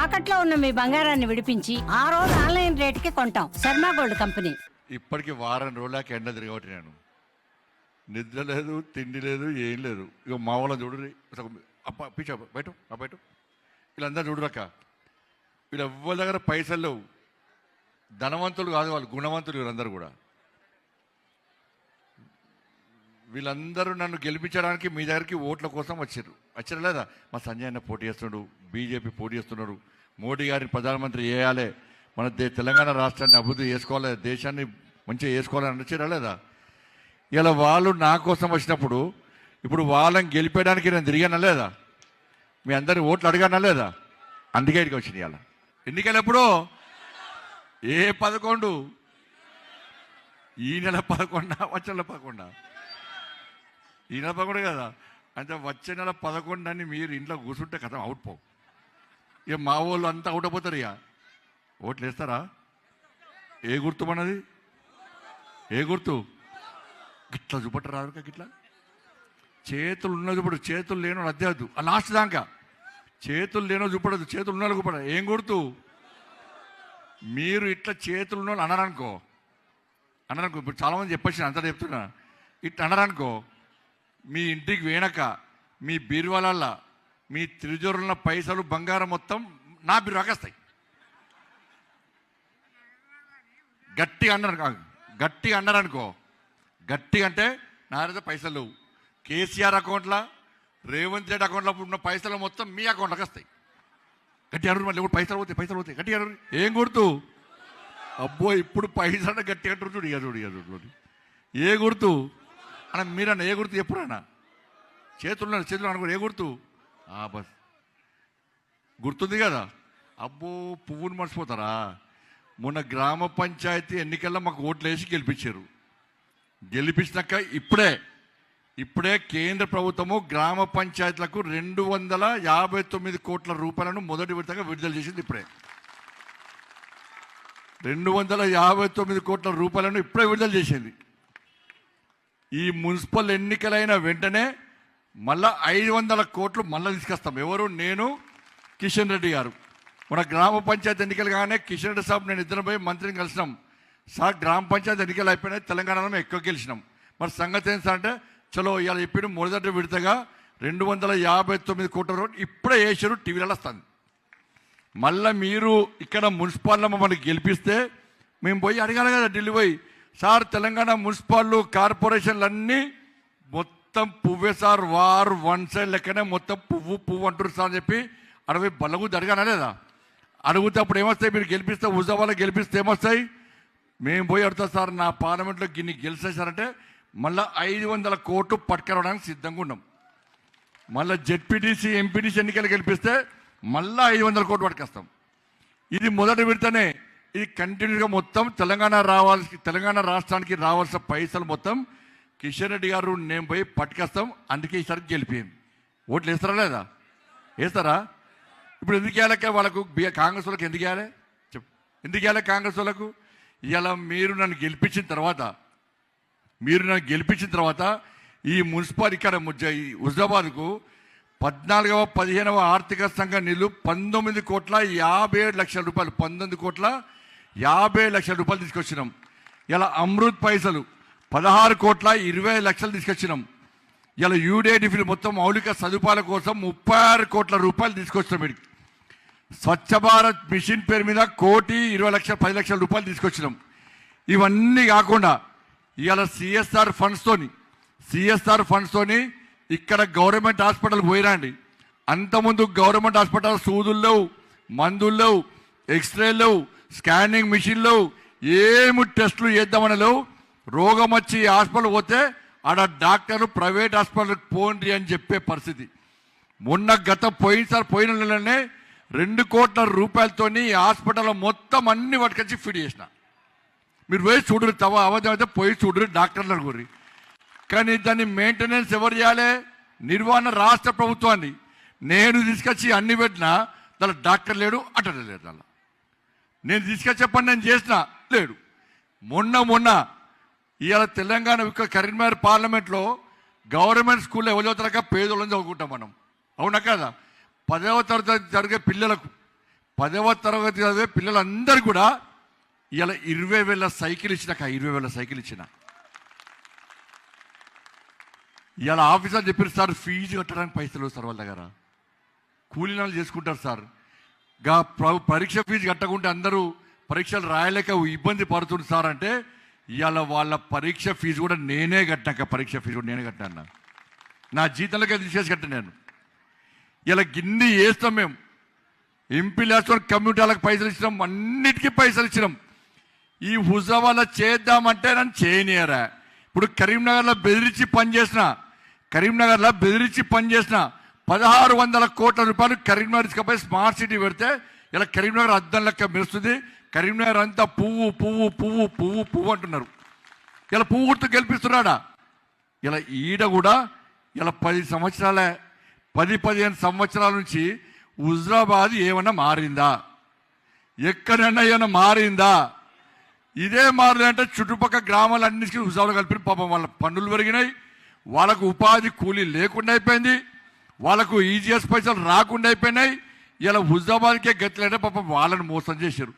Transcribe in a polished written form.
తాకట్లో ఉన్న మీ బంగారాన్ని విడిపించి ఆ రోజు ఆన్లైన్ రేటుకి కొంటాం. Sharma gold company. ఇప్పటికి వారం రోజులకి ఎండ తిరగబట్టి నేను నిద్ర లేదు, తిండి లేదు, ఏం లేదు. ఇక మా వాళ్ళని చూడరు, అప్ప పిచ్చా బయట బయట వీళ్ళందరూ చూడరక్క. వీళ్ళు ఎవ్వరి దగ్గర పైసలు లేవు, ధనవంతులు కాదు వాళ్ళు, గుణవంతులు వీళ్ళందరూ కూడా. వీళ్ళందరూ నన్ను గెలిపించడానికి మీ దగ్గరికి ఓట్ల కోసం వచ్చారు లేదా? మా సంజయ్ అన్న పోటీ చేస్తున్నాడు, బీజేపీ పోటీ చేస్తున్నారు, మోడీ గారిని ప్రధానమంత్రి చేయాలి, మన తెలంగాణ రాష్ట్రాన్ని అభివృద్ధి చేసుకోవాలి, దేశాన్ని మంచిగా చేసుకోవాలని వచ్చారా లేదా? ఇలా వాళ్ళు నా కోసం వచ్చినప్పుడు ఇప్పుడు వాళ్ళని గెలిపేయడానికి నేను తిరిగానా లేదా? మీ అందరి ఓట్లు అడిగానా లేదా? అందుకే ఇక్కడికి వచ్చింది. ఇవాళ ఎన్నికలు ఎప్పుడు? ఏ 11? ఈ నెల 11, వచ్చే నెల 11? ఈ నెల 11 కదా. అంటే వచ్చే నెల 11 అని మీరు ఇంట్లో కూర్చుంటే కథ అవుట్ పోవు. ఇక మా వాళ్ళు అంతా అవుట్ అయిపోతారు. ఇక ఓట్లు వేస్తారా? ఏ గుర్తు మనది? ఏ గుర్తు? గిట్లా చూపట్టరు రాదు గిట్లా. చేతులు ఉన్న చూపడు, చేతులు లేనో అద్దెద్దు. ఆ లాస్ట్ దాకా చేతులు లేనో చూపడదు, చేతులు ఉన్న చూపడ. ఏం గుర్తు? మీరు ఇట్లా చేతులు ఉన్న అన్నారనుకో, ఇప్పుడు చాలామంది చెప్పొచ్చిన అంతా చెప్తున్నా. ఇట్లా అన్నారనుకో, మీ ఇంటికి వేనక మీ బీరువాలల్లా మీ తిరుజోరున్న పైసలు బంగారం మొత్తం నా బీరువాకేస్తాయి. గట్టిగా అన్నారనుకో, గట్టిగా అంటే నా దగ్గర పైసలు లేవు, కేసీఆర్ అకౌంట్లో, రేవంత్ రెడ్డి అకౌంట్లో ఉన్న పైసలు మొత్తం మీ అకౌంట్లోకి వస్తాయి. గట్టి అన్నారు, మళ్ళీ పైసలు పోతాయి గట్టి అన్నారు. ఏం గుర్తు? అబ్బో ఇప్పుడు పైసలు గట్టి అంటారు. చూడు ఏ గుర్తు అన్న? మీరన్నా ఏ గుర్తు చెప్పురన్నా? చేతులు అనుకో, ఏ గుర్తు? బస్ గుర్తుంది కదా. అబ్బో పువ్వుని మర్చిపోతారా? మొన్న గ్రామ పంచాయతీ ఎన్నికల్లో మాకు ఓట్లు వేసి గెలిపించారు. గెలిపించినాక ఇప్పుడే కేంద్ర ప్రభుత్వము గ్రామ పంచాయతీలకు 259 కోట్ల రూపాయలను మొదటి విడతగా విడుదల చేసింది. ఇప్పుడే 259 కోట్ల రూపాయలను ఇప్పుడే విడుదల చేసింది. ఈ మున్సిపల్ ఎన్నికలైన వెంటనే మళ్ళా 500 కోట్లు మళ్ళీ తీసుకొస్తాం. ఎవరు? నేను, కిషన్ రెడ్డి గారు. మన గ్రామ పంచాయతీ ఎన్నికలు కానీ కిషన్ రెడ్డి సాబ్ నేను ఇద్దరు పోయి మంత్రిని కలిసినాం. సార్ గ్రామ పంచాయతీ ఎన్నికలు అయిపోయినాయి, తెలంగాణలో ఎక్కువ గెలిచినాం, మరి సంగతి ఏంటి అంటే, చలో ఇవాళ చెప్పిన మొదటి విడతగా 259 కోట్ల రూపాయలు ఇప్పుడే వేసారు, టీవీలలో వస్తుంది. మళ్ళీ మీరు ఇక్కడ మున్సిపాల్లో మమ్మల్ని గెలిపిస్తే మేము పోయి అడగాలి కదా, ఢిల్లీ పోయి, సార్ తెలంగాణ మున్సిపాల్ కార్పొరేషన్లు అన్నీ మొత్తం పువ్వే సార్, వారు వన్ సైడ్ లెక్కనే మొత్తం పువ్వు అంటారు సార్ అని చెప్పి అడవి బల్లగుద్ది అడగానా లేదా? అడిగితే అప్పుడు ఏమొస్తాయి? మీరు గెలిపిస్తే, హుజాబాలో గెలిపిస్తే ఏమొస్తాయి? మేము పోయి అడుగుతాం, సార్ నా పార్లమెంట్లో గిన్ని గెలిచేసారంటే మళ్ళీ 500 కోట్లు పట్టుకురావడానికి సిద్ధంగా ఉన్నాం. మళ్ళీ జెడ్పీటీసీ, ఎంపీటీసీ ఎన్నికలు గెలిపిస్తే మళ్ళీ 500 కోట్లు పట్టుకొస్తాం. ఇది మొదటి విడతనే. ఇది కంటిన్యూగా మొత్తం తెలంగాణ రాష్ట్రానికి రావాల్సిన పైసలు మొత్తం కిషన్ రెడ్డి గారు నేను పోయి పట్టుకొస్తాం. అందుకే ఈసారి గెలిపోయింది. ఓట్లు వేస్తారా లేదా? వేస్తారా? ఇప్పుడు ఎందుకు వేయాలి వాళ్ళకు? కాంగ్రెస్ వాళ్ళకి ఎందుకు వేయాలి? ఎందుకు వేయాలి కాంగ్రెస్ వాళ్ళకు? ఇలా మీరు నన్ను గెలిపించిన తర్వాత ఈ మున్సిపల్ ఇక్కడ హుజాబాద్కు 14వ 15వ ఆర్థిక సంఘ నిధులు 19,57,00,000 రూపాయలు, 19,57,00,000 రూపాయలు తీసుకొచ్చినాం. ఇలా అమృత్ పైసలు 16,20,00,000 తీసుకొచ్చినాం. ఇలా యూడీఐడిఫి మొత్తం మౌలిక సదుపాయాల కోసం 36 కోట్ల రూపాయలు తీసుకొచ్చినాం. వీడికి స్వచ్ఛ భారత్ మిషన్ పేరు మీద 1,20,00,000 10,00,000 రూపాయలు తీసుకొచ్చినాం. ఇవన్నీ కాకుండా ఇవాళ సిఎస్ఆర్ ఫండ్స్తోని ఇక్కడ గవర్నమెంట్ హాస్పిటల్కి పోయిరండి. అంతకుముందు గవర్నమెంట్ హాస్పిటల్ సూదులు లేవు, మందులు లేవు, ఎక్స్రేలు లేవు, స్కానింగ్ మిషన్లు లేవు, ఏమి టెస్టులు చేద్దామని లేవు. రోగం వచ్చి హాస్పిటల్ పోతే ఆడ డాక్టర్లు ప్రైవేట్ హాస్పిటల్కి పోండి అని చెప్పే పరిస్థితి. పోయిన నెలనే 2 కోట్ల రూపాయలతోని హాస్పిటల్ మొత్తం అన్ని పట్టుకొచ్చి ఫిట్ చేసిన. మీరు పోయి చూడరు, అవధం అయితే పోయి చూడరు, డాక్టర్లు అనుకోరు. కానీ దాన్ని మెయింటెనెన్స్ ఎవరు చేయాలి? నిర్వహణ రాష్ట్ర ప్రభుత్వాన్ని. నేను తీసుకొచ్చి అన్ని పెట్టినా దాని డాక్టర్ లేడు, అటెండర్ లేడు. దానిలో నేను తీసుకొచ్చే పని నేను చేసిన లేడు. మొన్న ఇవాళ తెలంగాణ కరీంనగర్ పార్లమెంట్లో గవర్నమెంట్ స్కూల్లో ఎవరు చదువుతారక? పేదోళ్ళని చదువుకుంటాం మనం, అవునా కదా? 10వ తరగతి జరిగే 10వ తరగతి చదివే పిల్లలందరూ కూడా ఇలా 20,000 సైకిల్ ఇచ్చిన 20,000 సైకిల్ ఇచ్చిన. ఇలా ఆఫీసర్ చెప్పారు సార్ ఫీజు కట్టడానికి పైసలు సార్ వాళ్ళ దగ్గర కూలీనాలు చేసుకుంటారు సార్. పరీక్ష ఫీజు కట్టకుంటే అందరూ పరీక్షలు రాయలేక ఇబ్బంది పడుతుంది సార్ అంటే ఇవాళ వాళ్ళ పరీక్ష ఫీజు కూడా నేనే కట్టాక పరీక్ష ఫీజు కూడా నేనే కట్టాను. నా జీతంలోకి తీసేసి కట్టాను నేను. ఇలా గిన్ని వేస్తాం మేము. ఎంపీలు వేస్తాం, కమ్యూనిటీలకు పైసలు ఇచ్చినాం, అన్నిటికీ పైసలు ఇచ్చినాం. ఈ హుజావాలో చేద్దామంటే నన్ను చేయనియరా. ఇప్పుడు కరీంనగర్లో బెదిరించి పనిచేసిన 1,600 కోట్ల రూపాయలు కరీంనగర్ తీసుకపోయి స్మార్ట్ సిటీ పెడితే ఇలా కరీంనగర్ అద్దం లెక్క మెరుస్తుంది. కరీంనగర్ అంతా పువ్వు పువ్వు పువ్వు పువ్వు పువ్వు అంటున్నారు. ఇలా పువ్వు గుర్తు గెలిపిస్తున్నాడా. ఇలా ఈడ కూడా ఇలా 10-15 సంవత్సరాల నుంచి హుజరాబాద్ ఏమన్నా మారిందా? ఎక్కడన్నా ఏమన్నా మారిందా? ఇదే మారిందంటే చుట్టుపక్కల గ్రామాలన్నిటికీ హుజరాబాద్ కలిపి పాపం వాళ్ళ పన్నులు పెరిగినాయి, వాళ్ళకు ఉపాధి కూలీ లేకుండా అయిపోయింది, వాళ్ళకు ఈజీఎస్ పైసలు రాకుండా అయిపోయినాయి. ఇలా హుజరాబాద్కే గతిలేంటే పాపం వాళ్ళని మోసం చేశారు.